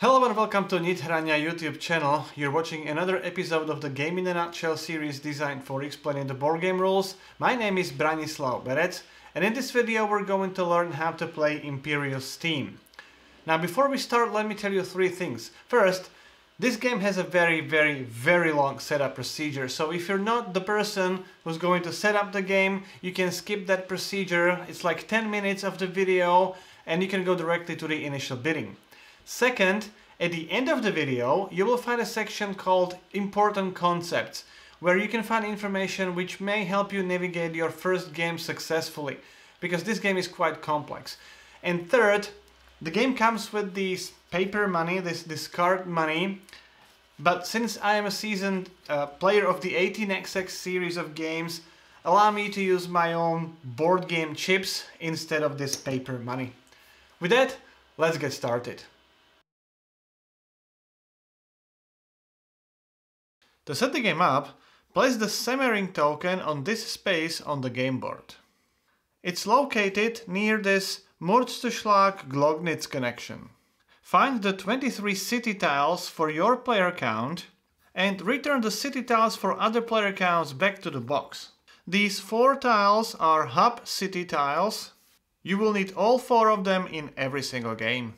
Hello and welcome to Nidhrania YouTube channel. You're watching another episode of the Game in a Nutshell series designed for explaining the board game rules. My name is Branislav Berec, and in this video we're going to learn how to play Imperial Steam. Now before we start, let me tell you three things. First, this game has a very long setup procedure, so if you're not the person who's going to set up the game, you can skip that procedure. It's like 10 minutes of the video and you can go directly to the initial bidding. Second, at the end of the video, you will find a section called Important Concepts, where you can find information which may help you navigate your first game successfully, because this game is quite complex. And third, the game comes with this paper money, this card money, but since I am a seasoned player of the 18xx series of games, allow me to use my own board game chips instead of this paper money. With that, let's get started. To set the game up, place the Semmering token on this space on the game board. It's located near this Mordstuschlag-Glognitz connection. Find the 23 city tiles for your player count and return the city tiles for other player counts back to the box. These 4 tiles are hub city tiles. You will need all 4 of them in every single game.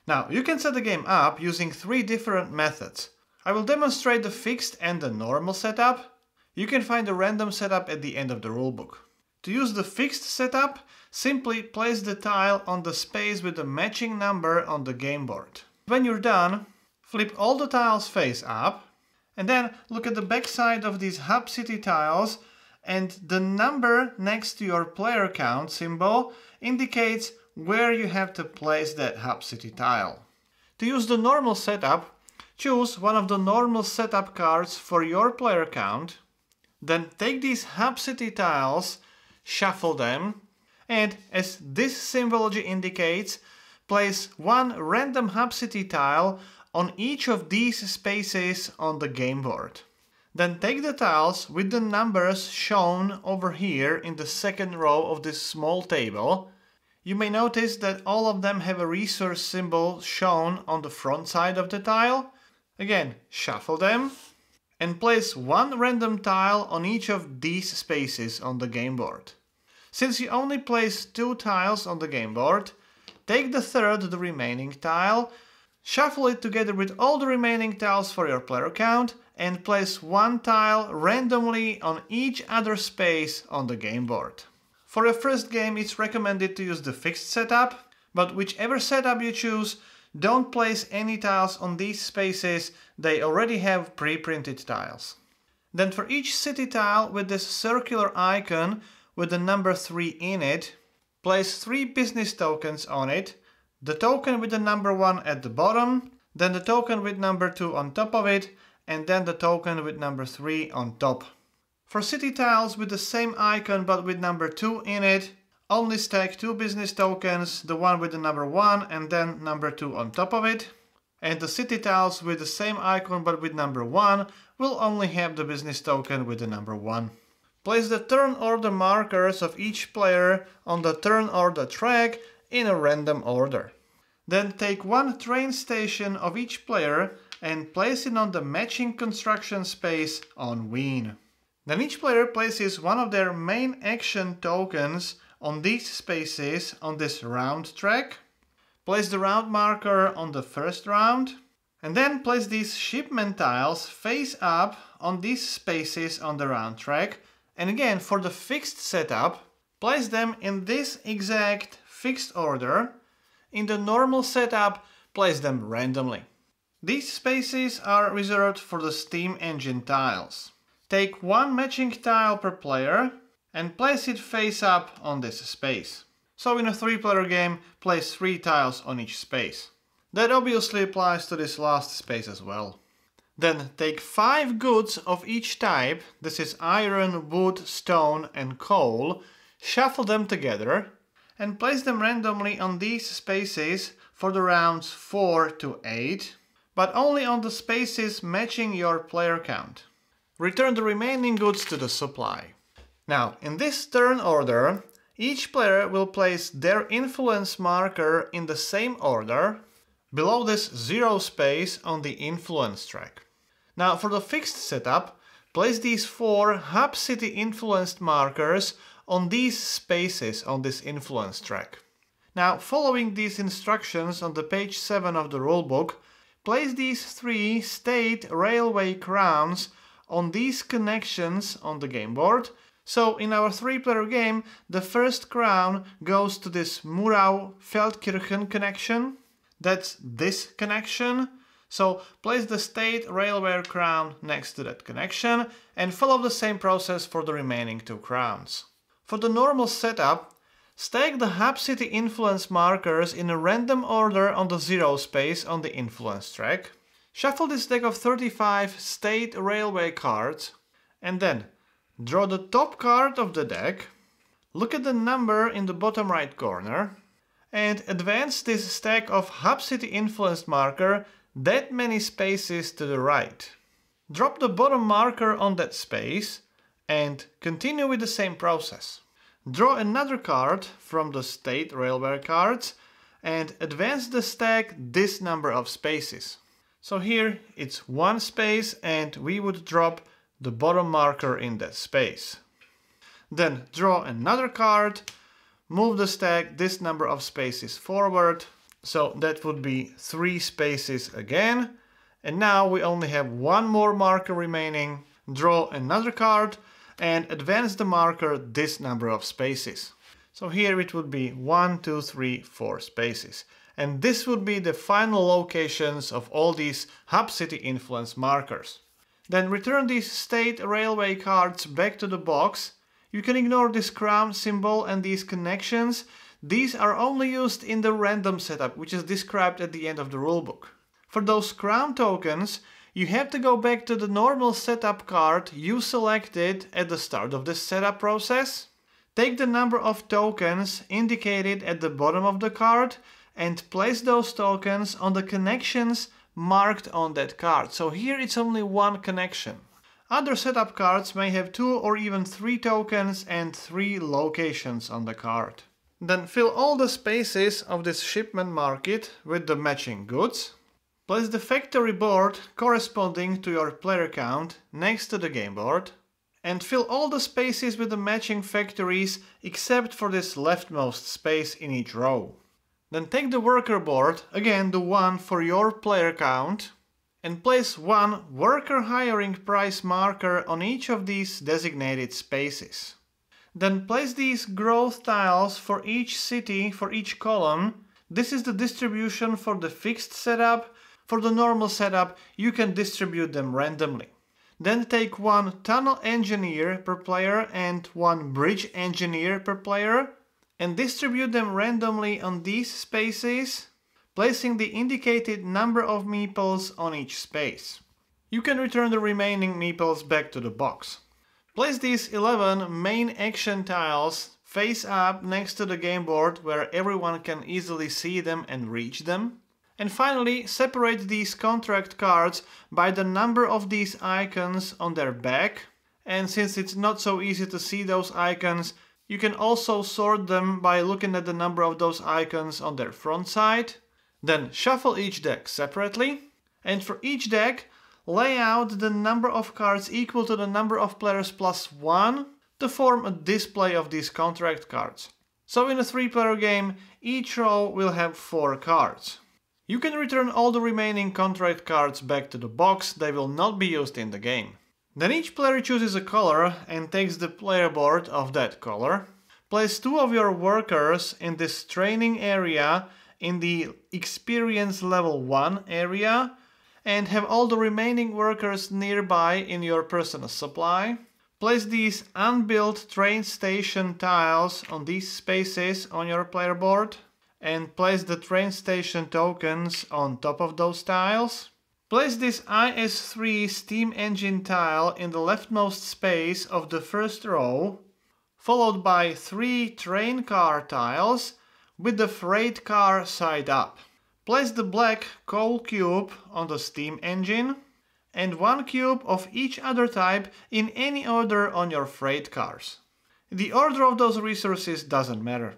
Now, you can set the game up using 3 different methods. I will demonstrate the fixed and the normal setup. You can find the random setup at the end of the rulebook. To use the fixed setup, simply place the tile on the space with the matching number on the game board. When you're done, flip all the tiles face up and then look at the back side of these hub city tiles, and the number next to your player count symbol indicates where you have to place that hub city tile. To use the normal setup, choose one of the normal setup cards for your player count, then take these hub city tiles, shuffle them, and as this symbology indicates, place one random hub city tile on each of these spaces on the game board. Then take the tiles with the numbers shown over here in the second row of this small table. You may notice that all of them have a resource symbol shown on the front side of the tile. Again, shuffle them and place one random tile on each of these spaces on the game board. Since you only place 2 tiles on the game board, take the third, the remaining tile, shuffle it together with all the remaining tiles for your player count, and place 1 tile randomly on each other space on the game board. For a first game, it's recommended to use the fixed setup, but whichever setup you choose, don't place any tiles on these spaces, they already have pre-printed tiles. Then for each city tile with this circular icon with the number 3 in it, place 3 business tokens on it, the token with the number 1 at the bottom, then the token with number 2 on top of it, and then the token with number 3 on top. For city tiles with the same icon but with number 2 in it, only stack 2 business tokens, the one with the number 1 and then number 2 on top of it. And the city tiles with the same icon but with number 1 will only have the business token with the number 1. Place the turn order markers of each player on the turn order track in a random order. Then take 1 train station of each player and place it on the matching construction space on Wien. Then each player places one of their main action tokens on these spaces on this round track. Place the round marker on the first round, and then place these shipment tiles face up on these spaces on the round track. And again, for the fixed setup, place them in this exact fixed order. In the normal setup, place them randomly. These spaces are reserved for the steam engine tiles. Take 1 matching tile per player and place it face up on this space. So in a 3-player game, place 3 tiles on each space. That obviously applies to this last space as well. Then take 5 goods of each type, this is iron, wood, stone and coal, shuffle them together and place them randomly on these spaces for the rounds 4 to 8, but only on the spaces matching your player count. Return the remaining goods to the supply. Now, in this turn order, each player will place their influence marker in the same order below this 0 space on the influence track. Now for the fixed setup, place these 4 Hub City influenced markers on these spaces on this influence track. Now, following these instructions on the page 7 of the rulebook, place these 3 state railway crowns on these connections on the game board. So in our 3-player game, the first crown goes to this Murau-Feldkirchen connection. That's this connection. So place the state railway crown next to that connection and follow the same process for the remaining 2 crowns. For the normal setup, stack the Hub City influence markers in a random order on the 0 space on the influence track. Shuffle this deck of 35 state railway cards and then draw the top card of the deck, look at the number in the bottom right corner and advance this stack of Hub City influenced marker that many spaces to the right. Drop the bottom marker on that space and continue with the same process. Draw another card from the state railway cards and advance the stack this number of spaces. So here it's 1 space and we would drop the bottom marker in that space. Then draw another card, move the stack this number of spaces forward, so that would be 3 spaces again. And now we only have 1 more marker remaining. Draw another card and advance the marker this number of spaces. So here it would be 1, 2, 3, 4 spaces. And this would be the final locations of all these Hub City influence markers. Then return these state railway cards back to the box. You can ignore this crown symbol and these connections. These are only used in the random setup, which is described at the end of the rulebook. For those crown tokens, you have to go back to the normal setup card you selected at the start of this setup process. Take the number of tokens indicated at the bottom of the card and place those tokens on the connections marked on that card. So here it's only 1 connection. Other setup cards may have 2 or even 3 tokens and 3 locations on the card. Then fill all the spaces of this shipment market with the matching goods. Place the factory board corresponding to your player count next to the game board. And fill all the spaces with the matching factories except for this leftmost space in each row. Then take the worker board, again the one for your player count, and place 1 worker hiring price marker on each of these designated spaces. Then place these growth tiles for each city, for each column. This is the distribution for the fixed setup. For the normal setup, you can distribute them randomly. Then take 1 tunnel engineer per player and 1 bridge engineer per player and distribute them randomly on these spaces, placing the indicated number of meeples on each space. You can return the remaining meeples back to the box. Place these 11 main action tiles face up next to the game board where everyone can easily see them and reach them. And finally, separate these contract cards by the number of these icons on their back. And since it's not so easy to see those icons, you can also sort them by looking at the number of those icons on their front side. Then shuffle each deck separately. And for each deck, lay out the number of cards equal to the number of players plus 1 to form a display of these contract cards. So in a 3-player game, each row will have 4 cards. You can return all the remaining contract cards back to the box, they will not be used in the game. Then each player chooses a color and takes the player board of that color. Place 2 of your workers in this training area in the experience level 1 area and have all the remaining workers nearby in your personal supply. Place these unbuilt train station tiles on these spaces on your player board and place the train station tokens on top of those tiles. Place this IS-3 steam engine tile in the leftmost space of the first row, followed by 3 train car tiles with the freight car side up. Place the black coal cube on the steam engine and 1 cube of each other type in any order on your freight cars. The order of those resources doesn't matter.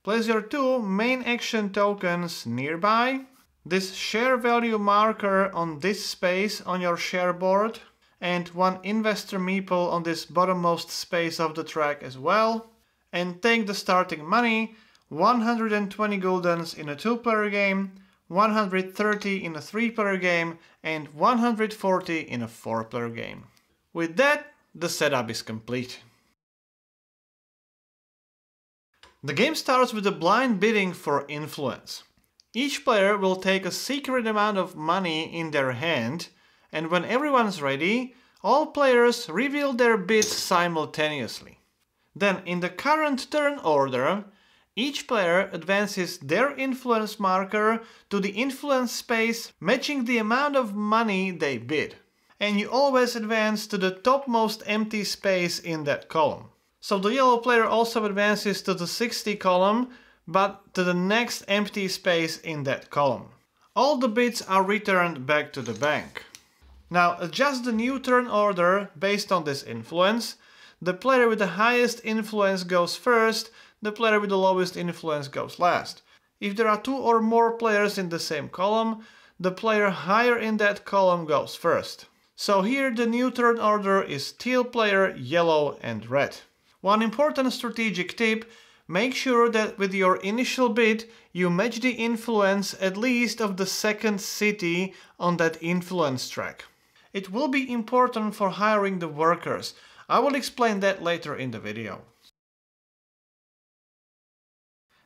Place your 2 main action tokens nearby this share value marker on this space on your share board, and one investor meeple on this bottommost space of the track as well, and take the starting money, 120 guldens in a 2-player game, 130 in a 3-player game, and 140 in a 4-player game. With that, the setup is complete. The game starts with a blind bidding for influence. Each player will take a secret amount of money in their hand, and when everyone's ready, all players reveal their bids simultaneously. Then, in the current turn order, each player advances their influence marker to the influence space matching the amount of money they bid. And you always advance to the topmost empty space in that column. So the yellow player also advances to the 60 column, but to the next empty space in that column. All the bids are returned back to the bank. Now adjust the new turn order based on this influence. The player with the highest influence goes first, the player with the lowest influence goes last. If there are 2 or more players in the same column, the player higher in that column goes first. So here the new turn order is teal player, yellow and red. One important strategic tip: make sure that with your initial bid you match the influence at least of the second city on that influence track. It will be important for hiring the workers. I will explain that later in the video.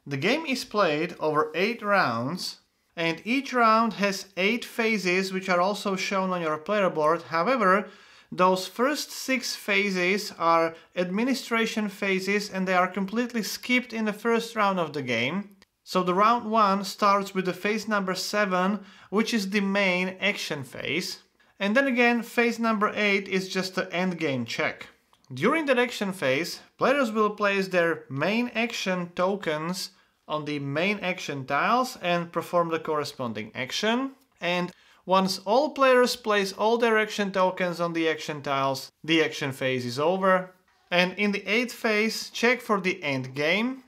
The game is played over 8 rounds, and each round has 8 phases which are also shown on your player board. However, those first 6 phases are administration phases and they are completely skipped in the first round of the game. So the round 1 starts with the phase number 7, which is the main action phase. And then again, phase number 8 is just the endgame check. During that action phase, players will place their main action tokens on the main action tiles and perform the corresponding action. And once all players place all their action tokens on the action tiles, the action phase is over. And in the 8th phase, check for the end game.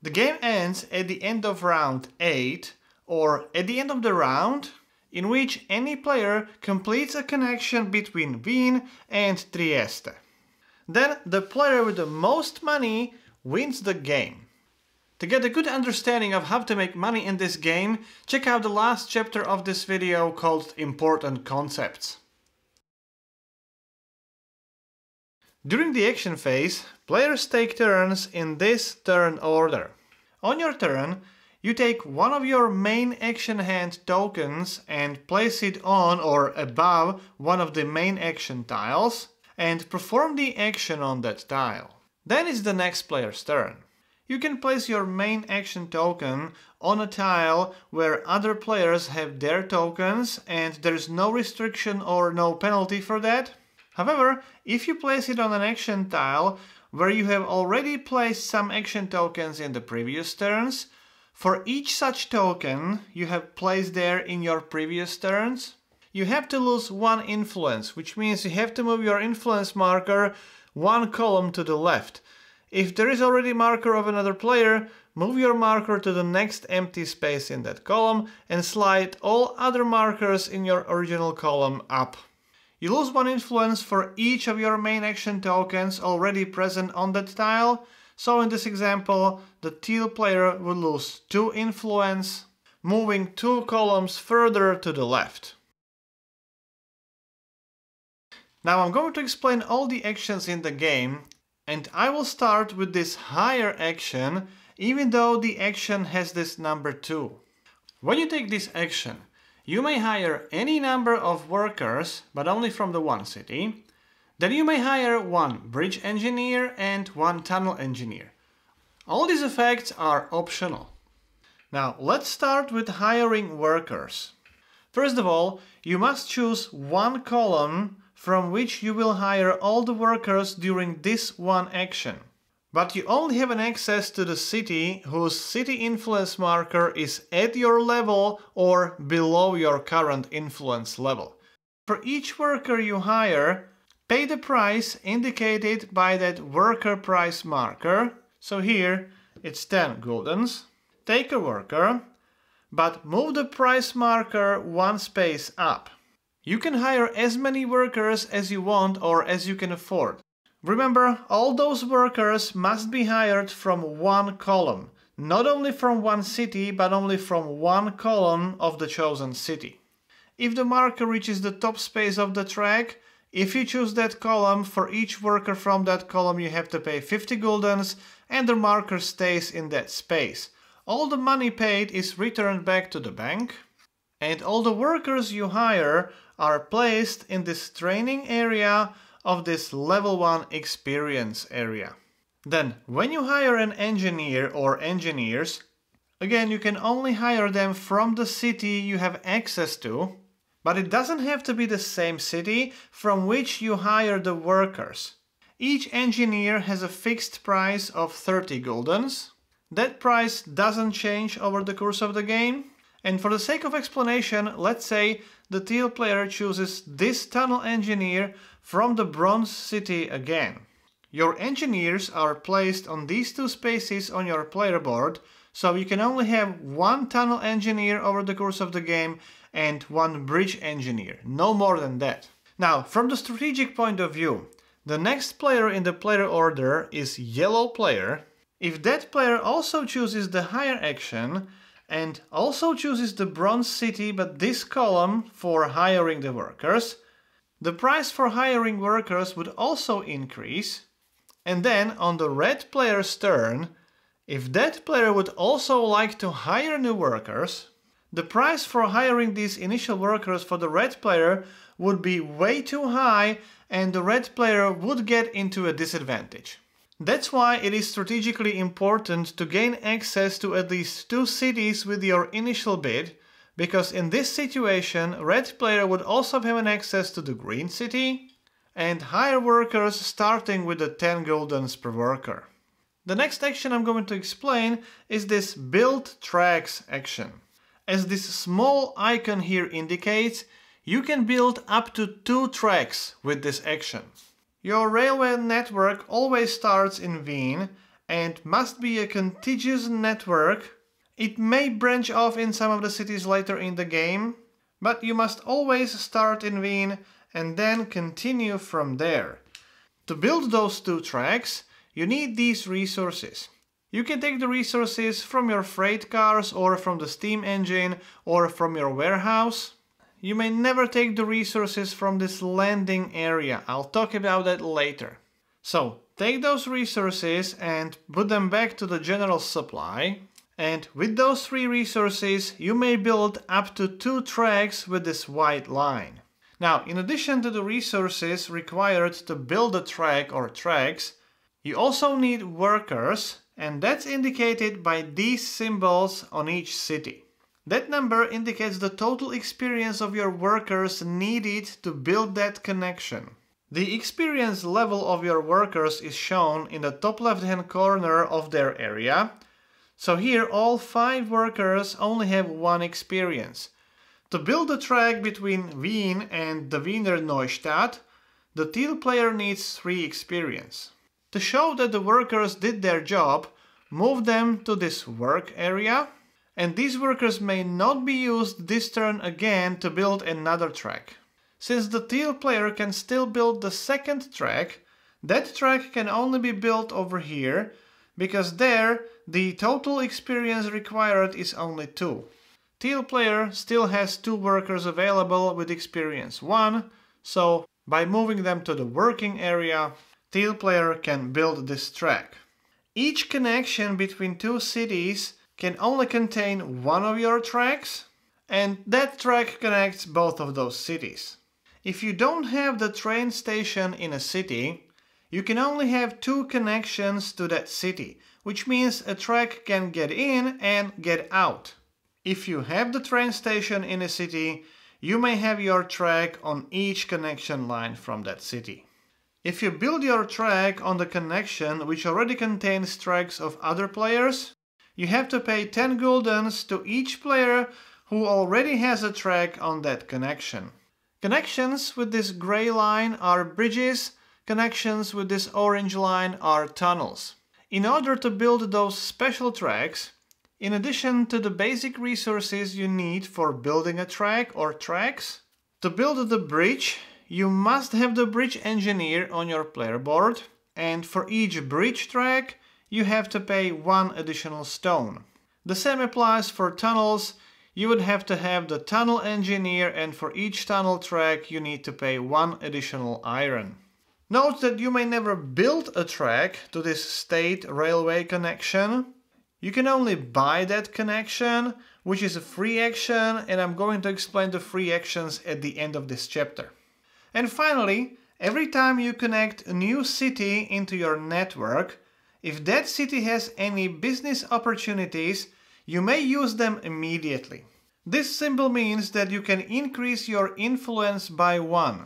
The game ends at the end of round 8 or at the end of the round in which any player completes a connection between Wien and Trieste. Then the player with the most money wins the game. To get a good understanding of how to make money in this game, check out the last chapter of this video called Important Concepts. During the action phase, players take turns in this turn order. On your turn, you take one of your main action hand tokens and place it on or above one of the main action tiles and perform the action on that tile. Then it's the next player's turn. You can place your main action token on a tile where other players have their tokens and there's no restriction or no penalty for that. However, if you place it on an action tile where you have already placed some action tokens in the previous turns, for each such token you have placed there in your previous turns, you have to lose 1 influence, which means you have to move your influence marker 1 column to the left. If there is already a marker of another player, move your marker to the next empty space in that column and slide all other markers in your original column up. You lose 1 influence for each of your main action tokens already present on that tile. So in this example, the teal player will lose 2 influence, moving 2 columns further to the left. Now I'm going to explain all the actions in the game, and I will start with this higher action, even though the action has this number 2. When you take this action, you may hire any number of workers, but only from the one city. Then you may hire 1 bridge engineer and 1 tunnel engineer. All these effects are optional. Now let's start with hiring workers. First of all, you must choose 1 column from which you will hire all the workers during this one action. But you only have an access to the city whose city influence marker is at your level or below your current influence level. For each worker you hire, pay the price indicated by that worker price marker. So here it's 10 guldens. Take a worker, but move the price marker one space up. You can hire as many workers as you want or as you can afford. Remember, all those workers must be hired from one column, not only from one city, but only from one column of the chosen city. If the marker reaches the top space of the track, if you choose that column, for each worker from that column you have to pay 50 guldens and the marker stays in that space. All the money paid is returned back to the bank, and all the workers you hire are placed in this training area of this level 1 experience area. Then, when you hire an engineer or engineers, again you can only hire them from the city you have access to, but it doesn't have to be the same city from which you hire the workers. Each engineer has a fixed price of 30 guldens. That price doesn't change over the course of the game. And for the sake of explanation, let's say the teal player chooses this tunnel engineer from the bronze city again. Your engineers are placed on these two spaces on your player board, so you can only have one tunnel engineer over the course of the game and one bridge engineer, no more than that. Now, from the strategic point of view, the next player in the player order is yellow player. If that player also chooses the hire action and also chooses the bronze city but this column for hiring the workers, the price for hiring workers would also increase. And then on the red player's turn, if that player would also like to hire new workers, the price for hiring these initial workers for the red player would be way too high and the red player would get into a disadvantage. That's why it is strategically important to gain access to at least two cities with your initial bid, because in this situation red player would also have an access to the green city and hire workers starting with the 10 guldens per worker. The next action I'm going to explain is this build tracks action. As this small icon here indicates, you can build up to 2 tracks with this action. Your railway network always starts in Wien and must be a contiguous network. It may branch off in some of the cities later in the game, but you must always start in Wien and then continue from there. To build those 2 tracks, you need these resources. You can take the resources from your freight cars or from the steam engine or from your warehouse. You may never take the resources from this landing area. I'll talk about that later. So, take those resources and put them back to the general supply. And with those 3 resources, you may build up to 2 tracks with this white line. Now, in addition to the resources required to build a track or tracks, you also need workers, and that's indicated by these symbols on each city. That number indicates the total experience of your workers needed to build that connection. The experience level of your workers is shown in the top left-hand corner of their area. So here all 5 workers only have 1 experience. To build a track between Wien and the Wiener Neustadt, the teal player needs 3 experience. To show that the workers did their job, move them to this work area. And these workers may not be used this turn again to build another track. Since the teal player can still build the second track, that track can only be built over here, because there the total experience required is only 2. Teal player still has 2 workers available with experience 1, so by moving them to the working area, teal player can build this track. Each connection between 2 cities can only contain 1 of your tracks, and that track connects both of those cities. If you don't have the train station in a city, you can only have 2 connections to that city, which means a track can get in and get out. If you have the train station in a city, you may have your track on each connection line from that city. If you build your track on the connection which already contains tracks of other players, you have to pay 10 guldens to each player who already has a track on that connection. Connections with this gray line are bridges, connections with this orange line are tunnels. In order to build those special tracks, In addition to the basic resources you need for building a track or tracks, to build the bridge, you must have the bridge engineer on your player board, and for each bridge track, you have to pay 1 additional stone. The same applies for tunnels. You would have to have the tunnel engineer, and for each tunnel track you need to pay 1 additional iron. Note that you may never build a track to this state railway connection. You can only buy that connection, which is a free action, and I'm going to explain the free actions at the end of this chapter. And finally, every time you connect a new city into your network, if that city has any business opportunities, you may use them immediately. This symbol means that you can increase your influence by 1.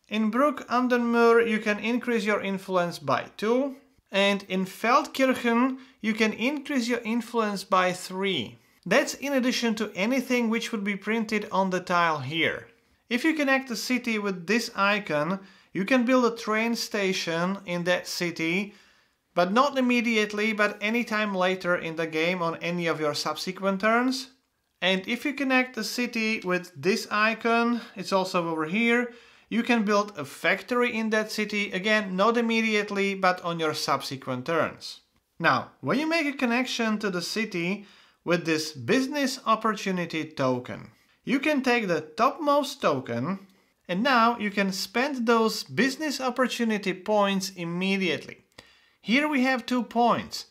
In Bruck am den Mur you can increase your influence by 2, and in Feldkirchen you can increase your influence by 3. That's in addition to anything which would be printed on the tile here. If you connect a city with this icon, you can build a train station in that city, but not immediately, but anytime later in the game on any of your subsequent turns. And if you connect a city with this icon, it's also over here, you can build a factory in that city, again not immediately, but on your subsequent turns. Now, when you make a connection to the city with this business opportunity token, you can take the topmost token, and now you can spend those business opportunity points immediately. Here we have 2 points.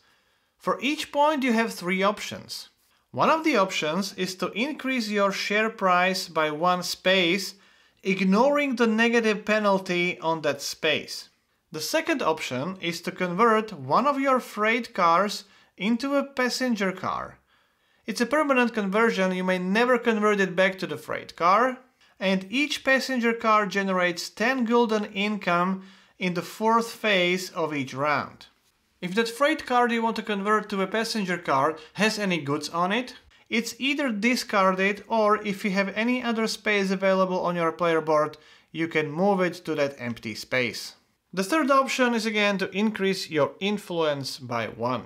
For each point you have 3 options. One of the options is to increase your share price by 1 space, ignoring the negative penalty on that space. The second option is to convert one of your freight cars into a passenger car. It's a permanent conversion, you may never convert it back to the freight car, and each passenger car generates 10 gulden income in the 4th phase of each round. If that freight car you want to convert to a passenger car has any goods on it, it's either discarded, or if you have any other space available on your player board, you can move it to that empty space. The third option is again to increase your influence by 1.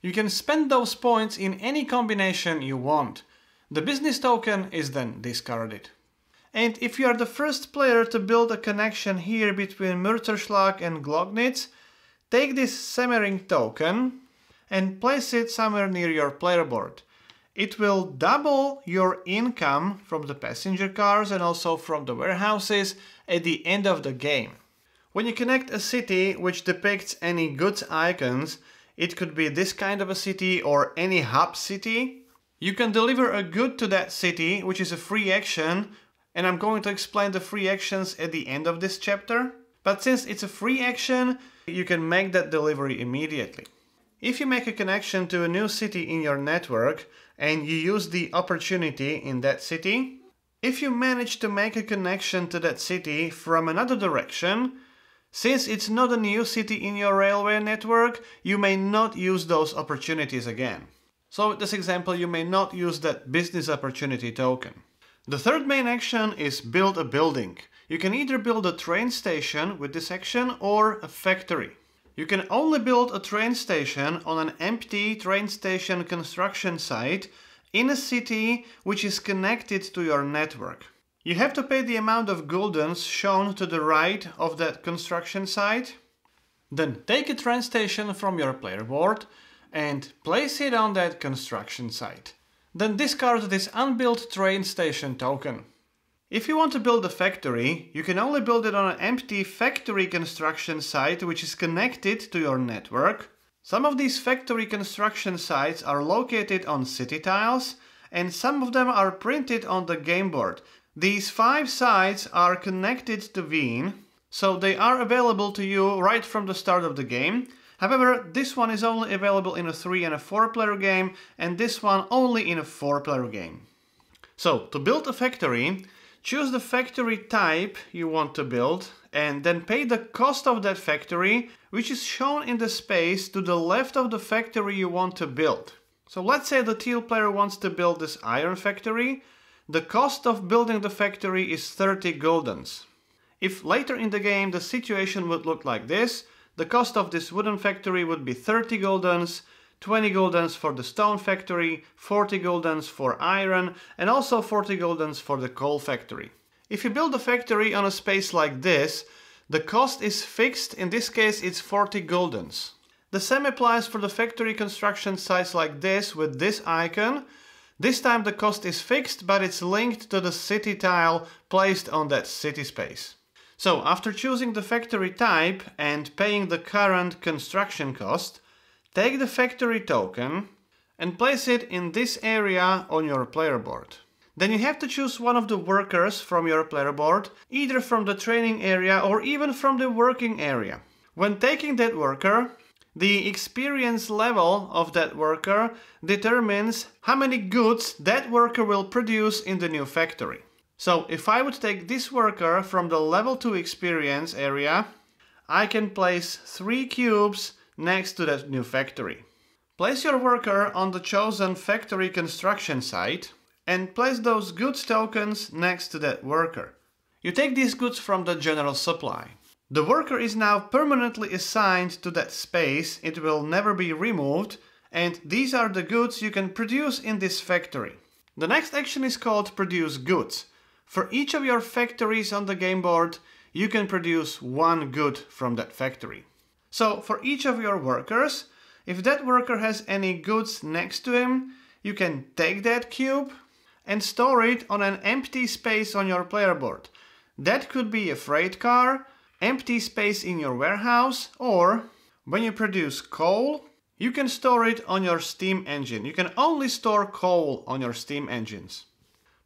You can spend those points in any combination you want. The business token is then discarded. And if you are the first player to build a connection here between Mürterschlag and Glognitz, take this Semmering token and place it somewhere near your player board. It will double your income from the passenger cars and also from the warehouses at the end of the game. When you connect a city which depicts any goods icons, it could be this kind of a city or any hub city, you can deliver a good to that city, which is a free action, and I'm going to explain the free actions at the end of this chapter. But since it's a free action, you can make that delivery immediately. If you make a connection to a new city in your network and you use the opportunity in that city, if you manage to make a connection to that city from another direction, since it's not a new city in your railway network, you may not use those opportunities again. So with this example, you may not use that business opportunity token. The third main action is build a building. You can either build a train station with this action or a factory. You can only build a train station on an empty train station construction site in a city which is connected to your network. You have to pay the amount of guldens shown to the right of that construction site. Then take a train station from your player board and place it on that construction site. Then discard this unbuilt train station token. If you want to build a factory, you can only build it on an empty factory construction site which is connected to your network. Some of these factory construction sites are located on city tiles, and some of them are printed on the game board. These 5 sites are connected to Wien, so they are available to you right from the start of the game. However, this one is only available in a 3 and a 4 player game, and this one only in a 4 player game. So, to build a factory, choose the factory type you want to build, and then pay the cost of that factory, which is shown in the space to the left of the factory you want to build. So let's say the teal player wants to build this iron factory. The cost of building the factory is 30 guldens. If later in the game the situation would look like this, the cost of this wooden factory would be 30 guldens, 20 guldens for the stone factory, 40 guldens for iron, and also 40 guldens for the coal factory. If you build a factory on a space like this, the cost is fixed. In this case it's 40 guldens. The same applies for the factory construction sites like this with this icon. This time the cost is fixed, but it's linked to the city tile placed on that city space. So after choosing the factory type and paying the current construction cost, take the factory token and place it in this area on your player board. Then you have to choose one of the workers from your player board, either from the training area or even from the working area. When taking that worker, the experience level of that worker determines how many goods that worker will produce in the new factory. So if I would take this worker from the level 2 experience area, I can place 3 cubes next to that new factory. Place your worker on the chosen factory construction site and place those goods tokens next to that worker. You take these goods from the general supply. The worker is now permanently assigned to that space, it will never be removed, and these are the goods you can produce in this factory. The next action is called Produce Goods. For each of your factories on the game board, you can produce 1 good from that factory. So for each of your workers, if that worker has any goods next to him, you can take that cube and store it on an empty space on your player board. That could be a freight car, empty space in your warehouse, or when you produce coal, you can store it on your steam engine. You can only store coal on your steam engines.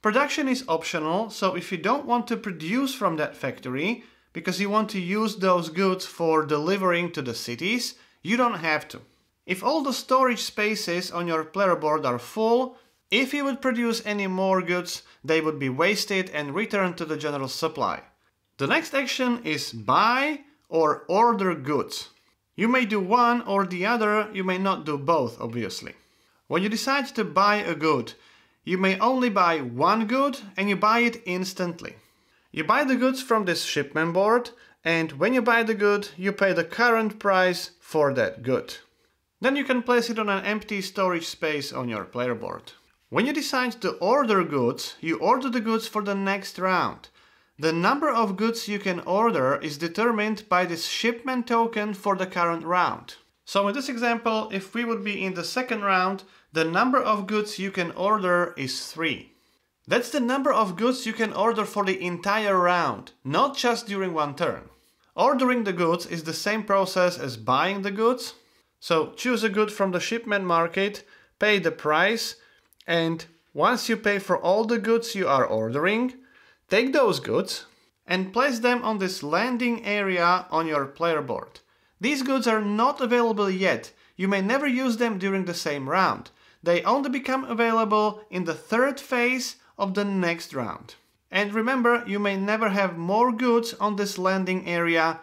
Production is optional, so if you don't want to produce from that factory because you want to use those goods for delivering to the cities, you don't have to. If all the storage spaces on your player board are full, if you would produce any more goods, they would be wasted and returned to the general supply. The next action is buy or order goods. You may do one or the other, you may not do both, obviously. When you decide to buy a good, you may only buy one good and you buy it instantly. You buy the goods from this shipment board, and when you buy the good, you pay the current price for that good. Then you can place it on an empty storage space on your player board. When you decide to order goods, you order the goods for the next round. The number of goods you can order is determined by this shipment token for the current round. So in this example, if we would be in the second round, the number of goods you can order is 3. That's the number of goods you can order for the entire round, not just during one turn. Ordering the goods is the same process as buying the goods. So choose a good from the shipment market, pay the price, and once you pay for all the goods you are ordering, take those goods and place them on this landing area on your player board. These goods are not available yet. You may never use them during the same round. They only become available in the third phase of the next round. And remember, you may never have more goods on this landing area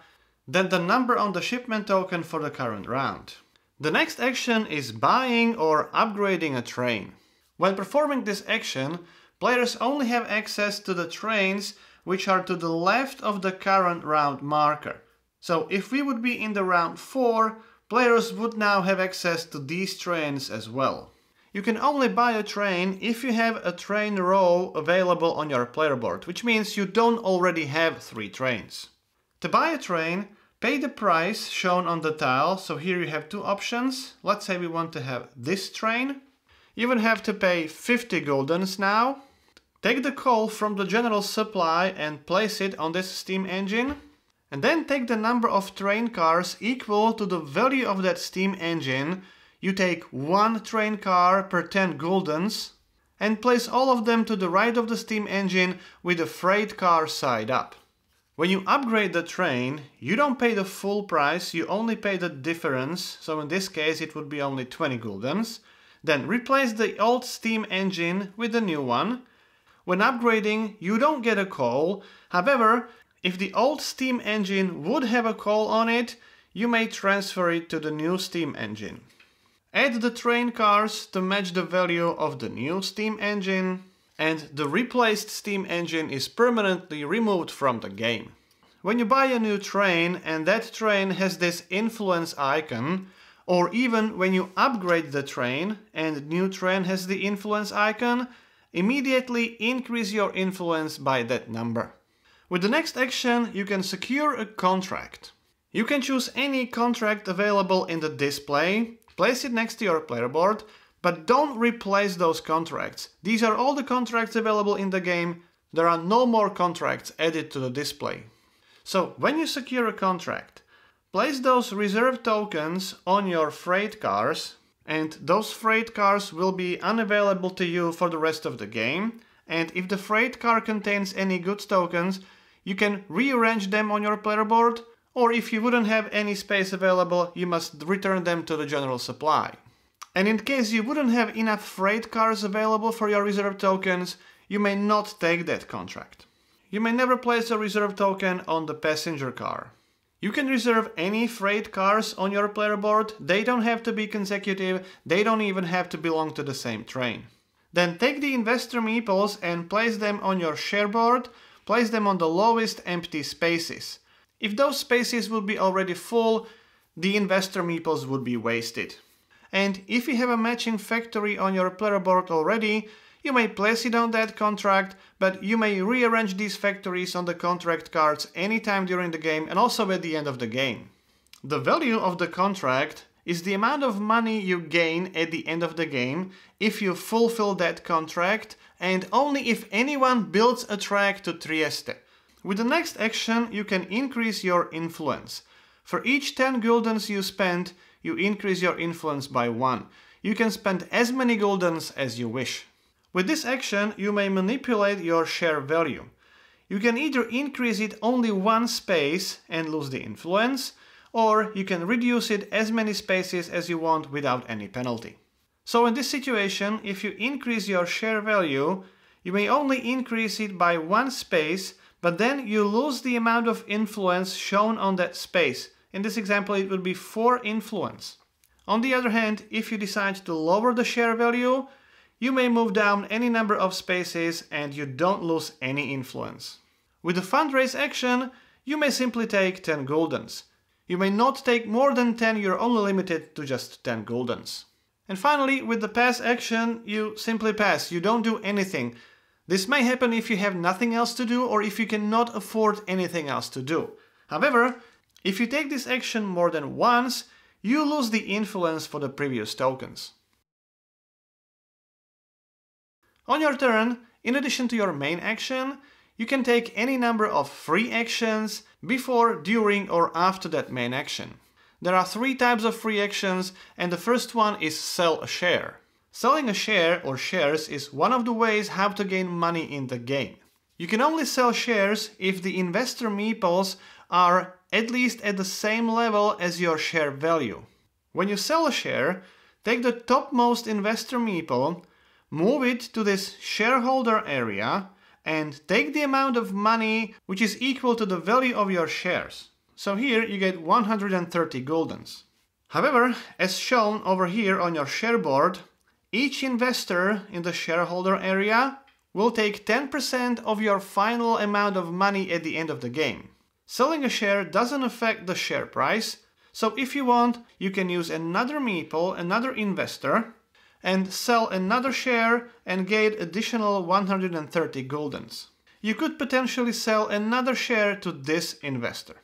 than the number on the shipment token for the current round. The next action is buying or upgrading a train. When performing this action, players only have access to the trains which are to the left of the current round marker. So if we would be in the round 4, players would now have access to these trains as well. You can only buy a train if you have a train row available on your player board, which means you don't already have 3 trains. To buy a train, pay the price shown on the tile. So here you have 2 options. Let's say we want to have this train. You would have to pay 50 guldens now. Take the coal from the general supply and place it on this steam engine. And then take the number of train cars equal to the value of that steam engine. You take 1 train car per 10 guldens and place all of them to the right of the steam engine with the freight car side up. When you upgrade the train, you don't pay the full price, you only pay the difference. So in this case it would be only 20 guldens. Then replace the old steam engine with the new one. When upgrading, you don't get a coal. However, if the old steam engine would have a coal on it, you may transfer it to the new steam engine. Add the train cars to match the value of the new steam engine, and the replaced steam engine is permanently removed from the game. When you buy a new train and that train has this influence icon, or even when you upgrade the train and new train has the influence icon, immediately increase your influence by that number. With the next action, you can secure a contract. You can choose any contract available in the display, place it next to your player board, but don't replace those contracts. These are all the contracts available in the game. There are no more contracts added to the display. So when you secure a contract, place those reserve tokens on your freight cars, and those freight cars will be unavailable to you for the rest of the game. And if the freight car contains any goods tokens, you can rearrange them on your player board, or if you wouldn't have any space available, you must return them to the general supply. And in case you wouldn't have enough freight cars available for your reserve tokens, you may not take that contract. You may never place a reserve token on the passenger car. You can reserve any freight cars on your player board. They don't have to be consecutive, they don't even have to belong to the same train. Then take the investor meeples and place them on your share board, place them on the lowest empty spaces. If those spaces would be already full, the investor meeples would be wasted. And if you have a matching factory on your player board already, you may place it on that contract, but you may rearrange these factories on the contract cards anytime during the game and also at the end of the game. The value of the contract is the amount of money you gain at the end of the game if you fulfill that contract and only if anyone builds a track to Trieste. With the next action, you can increase your influence. For each 10 guldens you spend, you increase your influence by 1. You can spend as many guldens as you wish. With this action, you may manipulate your share value. You can either increase it only 1 space and lose the influence, or you can reduce it as many spaces as you want without any penalty. So in this situation, if you increase your share value, you may only increase it by 1 space, but then you lose the amount of influence shown on that space. In this example, it would be 4 influence. On the other hand, if you decide to lower the share value, you may move down any number of spaces and you don't lose any influence. With the fundraise action, you may simply take 10 guldens. You may not take more than 10, you're only limited to just 10 guldens. And finally, with the pass action, you simply pass, you don't do anything. This may happen if you have nothing else to do or if you cannot afford anything else to do. However, if you take this action more than once, you lose the influence for the previous tokens. On your turn, in addition to your main action, you can take any number of free actions before, during, or after that main action. There are 3 types of free actions, and the first one is sell a share. Selling a share or shares is one of the ways how to gain money in the game. You can only sell shares if the investor meeples are at least at the same level as your share value. When you sell a share, take the topmost investor meeple, move it to this shareholder area, and take the amount of money which is equal to the value of your shares. So here you get 130 guldens. However, as shown over here on your share board, each investor in the shareholder area will take 10% of your final amount of money at the end of the game. Selling a share doesn't affect the share price, so if you want, you can use another meeple, another investor, and sell another share and gain additional 130 guldens. You could potentially sell another share to this investor.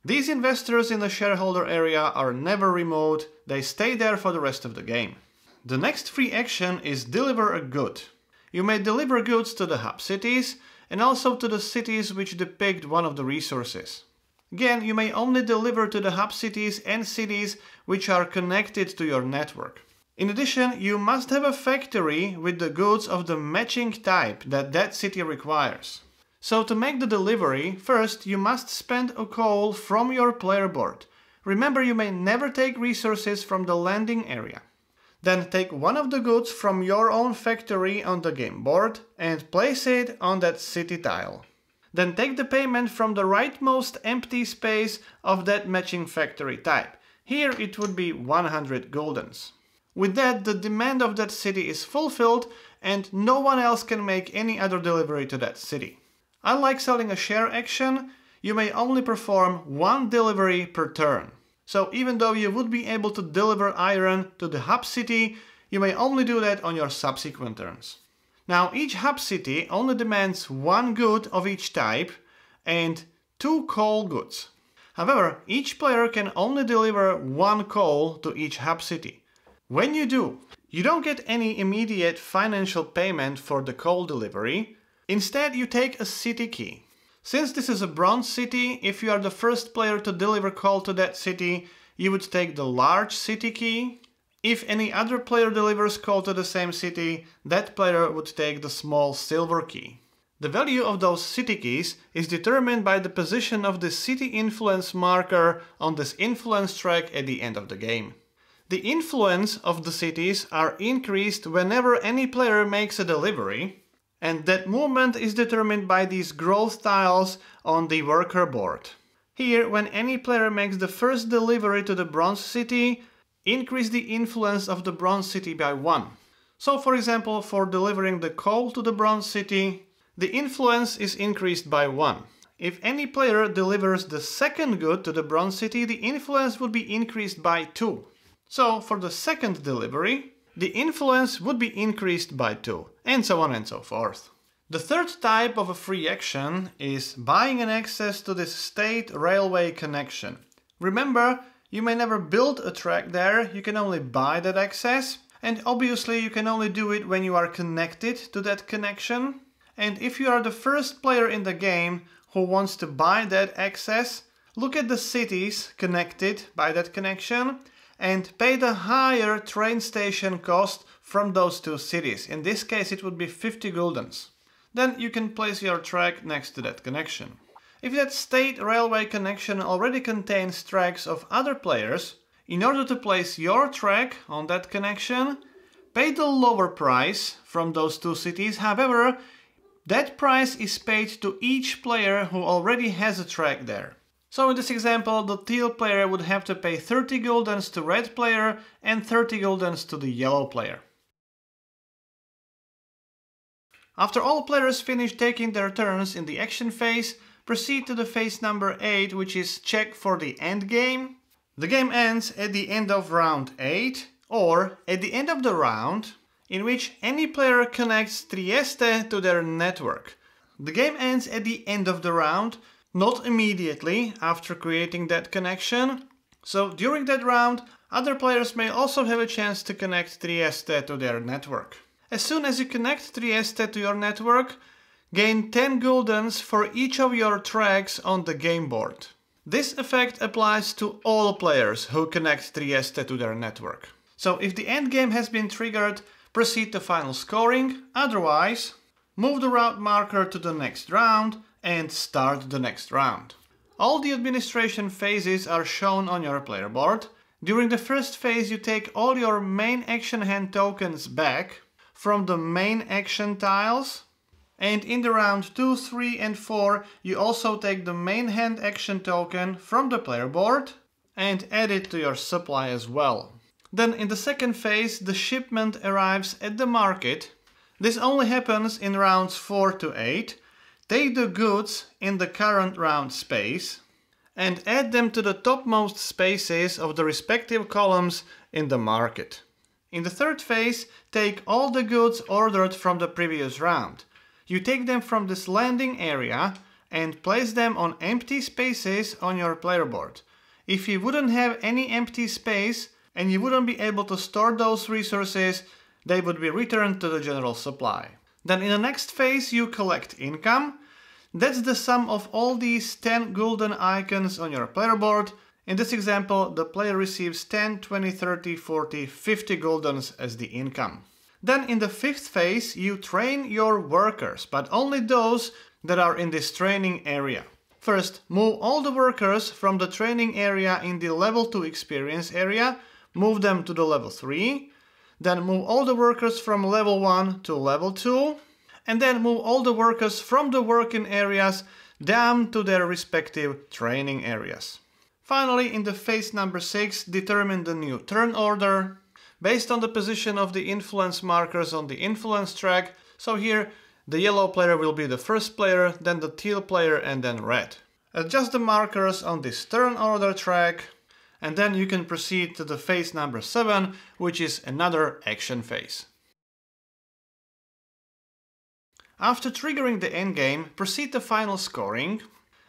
These investors in the shareholder area are never removed, they stay there for the rest of the game. The next free action is deliver a good. You may deliver goods to the hub cities and also to the cities which depict one of the resources. Again, you may only deliver to the hub cities and cities which are connected to your network. In addition, you must have a factory with the goods of the matching type that city requires. So to make the delivery, first you must spend a coal from your player board. Remember, you may never take resources from the landing area. Then take one of the goods from your own factory on the game board and place it on that city tile. Then take the payment from the rightmost empty space of that matching factory type. Here it would be 100 guldens. With that, the demand of that city is fulfilled and no one else can make any other delivery to that city. Unlike selling a share action, you may only perform 1 delivery per turn. So even though you would be able to deliver iron to the hub city, you may only do that on your subsequent turns. Now each hub city only demands one good of each type and 2 coal goods. However, each player can only deliver 1 coal to each hub city. When you do, you don't get any immediate financial payment for the coal delivery. Instead, you take a city key. Since this is a bronze city, if you are the first player to deliver coal to that city, you would take the large city key. If any other player delivers coal to the same city, that player would take the small silver key. The value of those city keys is determined by the position of the city influence marker on this influence track at the end of the game. The influence of the cities are increased whenever any player makes a delivery, and that movement is determined by these growth tiles on the worker board. Here, when any player makes the first delivery to the bronze city, increase the influence of the bronze city by 1. So for example, for delivering the coal to the bronze city, the influence is increased by 1. If any player delivers the second good to the bronze city, the influence would be increased by 2. So for the second delivery, the influence would be increased by 2, and so on and so forth. The third type of a free action is buying an access to this state railway connection. Remember, you may never build a track there, you can only buy that access, and obviously you can only do it when you are connected to that connection. And if you are the first player in the game who wants to buy that access, look at the cities connected by that connection and pay the higher train station cost from those 2 cities. In this case it would be 50 guldens. Then you can place your track next to that connection. If that state railway connection already contains tracks of other players, in order to place your track on that connection, pay the lower price from those 2 cities. However, that price is paid to each player who already has a track there. So in this example, the teal player would have to pay 30 guldens to red player and 30 guldens to the yellow player. After all players finish taking their turns in the action phase, proceed to the phase number 8, which is check for the end game. The game ends at the end of round 8 or at the end of the round in which any player connects Trieste to their network. The game ends at the end of the round, not immediately after creating that connection. So during that round, other players may also have a chance to connect Trieste to their network. As soon as you connect Trieste to your network, gain 10 guldens for each of your tracks on the game board. This effect applies to all players who connect Trieste to their network. So if the endgame has been triggered, proceed to final scoring, otherwise move the route marker to the next round and start the next round. All the administration phases are shown on your player board. During the first phase you take all your main action hand tokens back from the main action tiles, and in the round 2, 3 and 4 you also take the main hand action token from the player board and add it to your supply as well. Then in the second phase the shipment arrives at the market. This only happens in rounds 4 to 8. Take the goods in the current round space and add them to the topmost spaces of the respective columns in the market. In the third phase, take all the goods ordered from the previous round. You take them from this landing area and place them on empty spaces on your player board. If you wouldn't have any empty space and you wouldn't be able to store those resources, they would be returned to the general supply. Then in the next phase you collect income. That's the sum of all these 10 gulden icons on your player board. In this example, the player receives 10, 20, 30, 40, 50 guldens as the income. Then in the fifth phase you train your workers, but only those that are in this training area. First, move all the workers from the training area in the level 2 experience area, move them to the level 3, then move all the workers from level 1 to level 2, and then move all the workers from the working areas down to their respective training areas. Finally, in the phase number 6, determine the new turn order based on the position of the influence markers on the influence track. So here the yellow player will be the first player, then the teal player and then red. Adjust the markers on this turn order track and then you can proceed to the phase number 7, which is another action phase. After triggering the endgame, proceed to final scoring,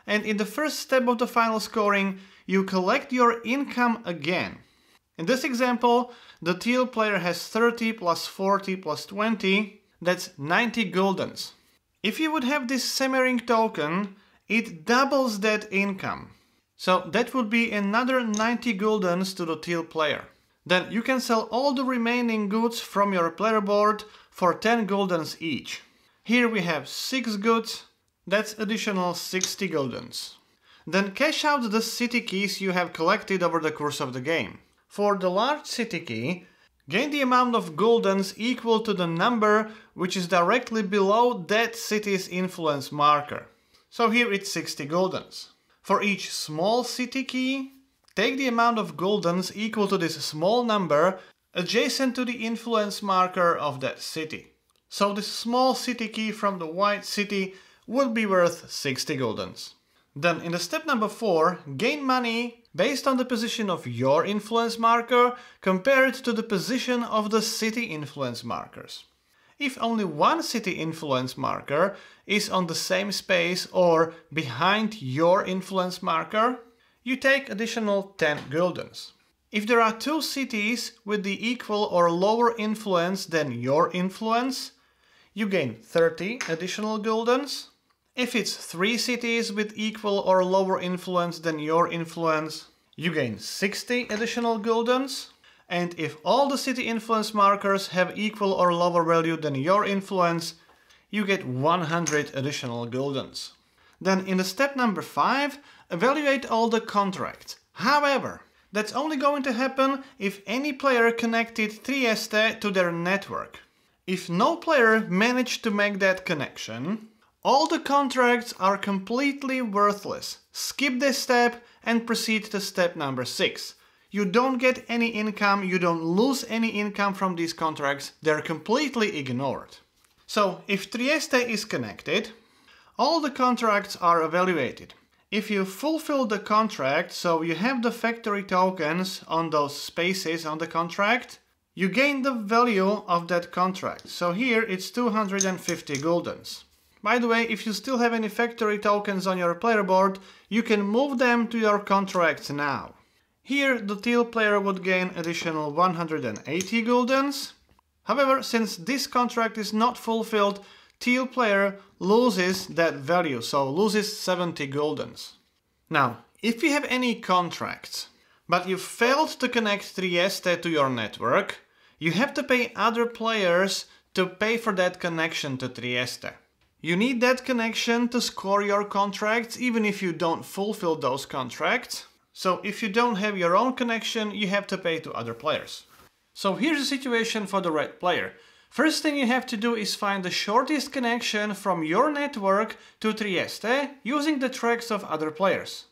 and in the first step of the final scoring, you collect your income again. In this example, the teal player has 30 plus 40 plus 20, that's 90 guldens. If you would have this Semmering token, it doubles that income. So that would be another 90 guldens to the teal player. Then you can sell all the remaining goods from your player board for 10 guldens each. Here we have 6 goods, that's additional 60 guldens. Then cash out the city keys you have collected over the course of the game. For the large city key, gain the amount of guldens equal to the number which is directly below that city's influence marker. So here it's 60 guldens. For each small city key, take the amount of guldens equal to this small number adjacent to the influence marker of that city. So this small city key from the white city would be worth 60 guldens. Then in the step number 4, gain money based on the position of your influence marker compared to the position of the city influence markers. If only one city influence marker is on the same space or behind your influence marker, you take additional 10 guldens. If there are 2 cities with the equal or lower influence than your influence, you gain 30 additional guldens. If it's 3 cities with equal or lower influence than your influence, you gain 60 additional guldens. And if all the city influence markers have equal or lower value than your influence, you get 100 additional guldens. Then in the step number 5, evaluate all the contracts. However, that's only going to happen if any player connected Trieste to their network. If no player managed to make that connection, all the contracts are completely worthless. Skip this step and proceed to step number 6. You don't get any income, you don't lose any income from these contracts, they're completely ignored. So if Trieste is connected, all the contracts are evaluated. If you fulfill the contract, so you have the factory tokens on those spaces on the contract, you gain the value of that contract. So here it's 250 guldens. By the way, if you still have any factory tokens on your player board, you can move them to your contracts now. Here the teal player would gain additional 180 guldens. However, since this contract is not fulfilled, teal player loses that value, so loses 70 guldens. Now, if you have any contracts, but you failed to connect Trieste to your network, you have to pay other players to pay for that connection to Trieste. You need that connection to score your contracts, even if you don't fulfill those contracts. So if you don't have your own connection, you have to pay to other players. So here's the situation for the red player. First thing you have to do is find the shortest connection from your network to Trieste using the tracks of other players.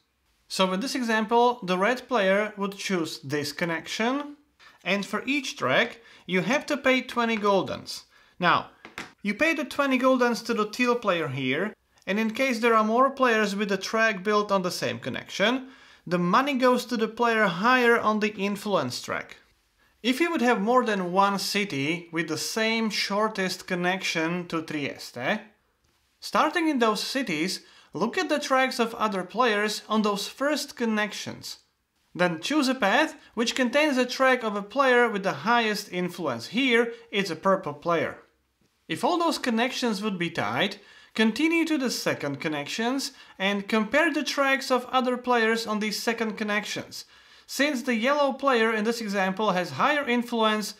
So in this example, the red player would choose this connection, and for each track you have to pay 20 guldens. Now, you pay the 20 guldens to the teal player here, and in case there are more players with a track built on the same connection, the money goes to the player higher on the influence track. If you would have more than one city with the same shortest connection to Trieste, starting in those cities, look at the tracks of other players on those first connections. Then choose a path which contains a track of a player with the highest influence. Here it's a purple player. If all those connections would be tied, continue to the second connections and compare the tracks of other players on these second connections. Since the yellow player in this example has higher influence,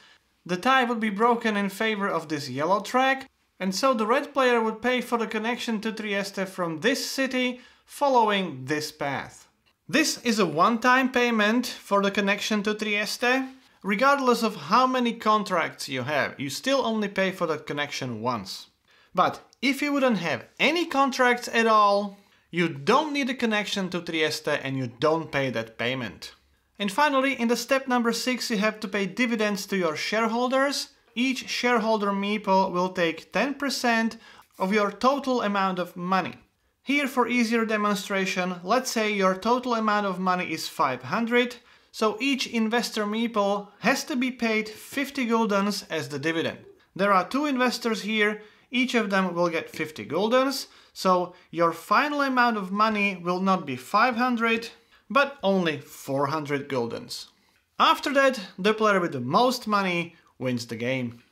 the tie would be broken in favor of this yellow track, and so the red player would pay for the connection to Trieste from this city following this path. This is a one-time payment for the connection to Trieste. Regardless of how many contracts you have, you still only pay for that connection once. But if you wouldn't have any contracts at all, you don't need a connection to Trieste and you don't pay that payment. And finally, in the step number 6, you have to pay dividends to your shareholders. Each shareholder meeple will take 10% of your total amount of money. Here, for easier demonstration, let's say your total amount of money is 500, so each investor meeple has to be paid 50 guldens as the dividend. There are 2 investors here, each of them will get 50 guldens, so your final amount of money will not be 500, but only 400 guldens. After that, the player with the most money wins the game.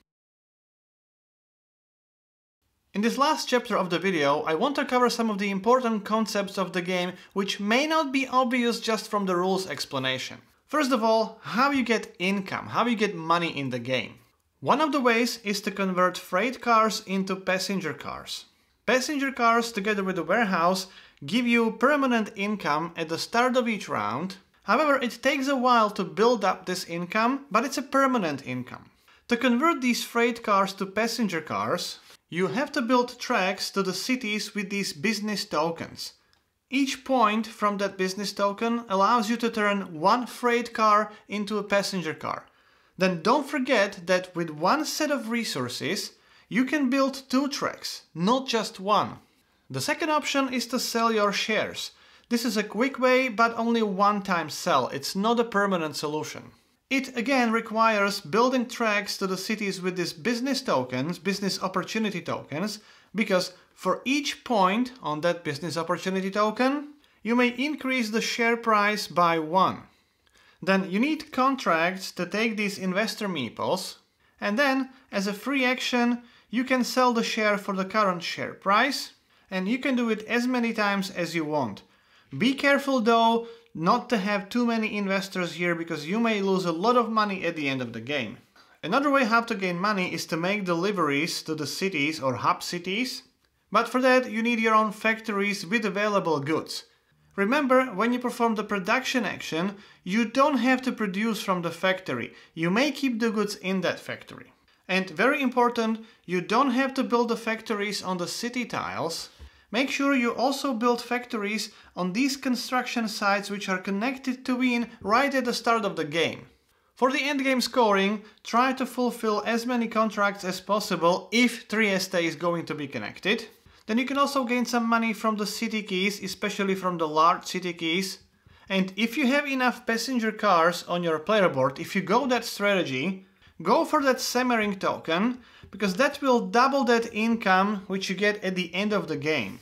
In this last chapter of the video, I want to cover some of the important concepts of the game which may not be obvious just from the rules explanation. First of all, how you get income, how you get money in the game. One of the ways is to convert freight cars into passenger cars. Passenger cars, together with the warehouse, give you permanent income at the start of each round. However, it takes a while to build up this income, but it's a permanent income. To convert these freight cars to passenger cars, you have to build tracks to the cities with these business tokens. Each point from that business token allows you to turn 1 freight car into a passenger car. Then don't forget that with 1 set of resources, you can build 2 tracks, not just 1. The second option is to sell your shares. This is a quick way, but only one-time sell. It's not a permanent solution. It again requires building tracks to the cities with these business tokens, business opportunity tokens, because for each point on that business opportunity token, you may increase the share price by 1. Then you need contracts to take these investor meeples, and then as a free action, you can sell the share for the current share price, and you can do it as many times as you want. Be careful though not to have too many investors here, because you may lose a lot of money at the end of the game. Another way how to gain money is to make deliveries to the cities or hub cities, but for that you need your own factories with available goods. Remember, when you perform the production action, you don't have to produce from the factory. You may keep the goods in that factory. And very important, you don't have to build the factories on the city tiles. Make sure you also build factories on these construction sites which are connected to Wien right at the start of the game. For the endgame scoring, try to fulfill as many contracts as possible if Trieste is going to be connected. Then you can also gain some money from the city keys, especially from the large city keys. And if you have enough passenger cars on your player board, if you go that strategy, go for that Semmering token, because that will double that income which you get at the end of the game.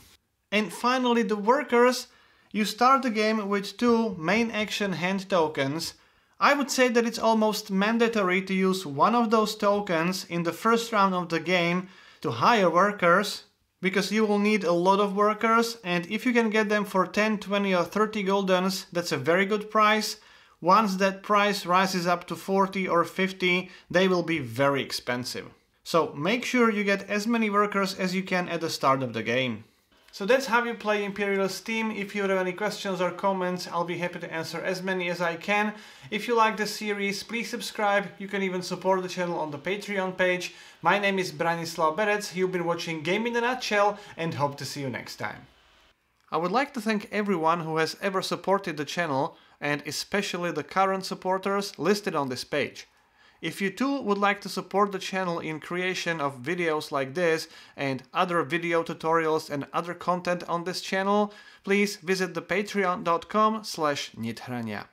And finally, the workers. You start the game with 2 main action hand tokens. I would say that it's almost mandatory to use one of those tokens in the first round of the game to hire workers, because you will need a lot of workers, and if you can get them for 10, 20 or 30 guldens, that's a very good price. Once that price rises up to 40 or 50, they will be very expensive. So make sure you get as many workers as you can at the start of the game. So that's how you play Imperial Steam. If you have any questions or comments, I'll be happy to answer as many as I can. If you like the series, please subscribe. You can even support the channel on the Patreon page. My name is Branislav Berec. You've been watching Game in a Nutshell, and hope to see you next time. I would like to thank everyone who has ever supported the channel, and especially the current supporters listed on this page. If you too would like to support the channel in creation of videos like this and other video tutorials and other content on this channel, please visit the patreon.com/nithrania.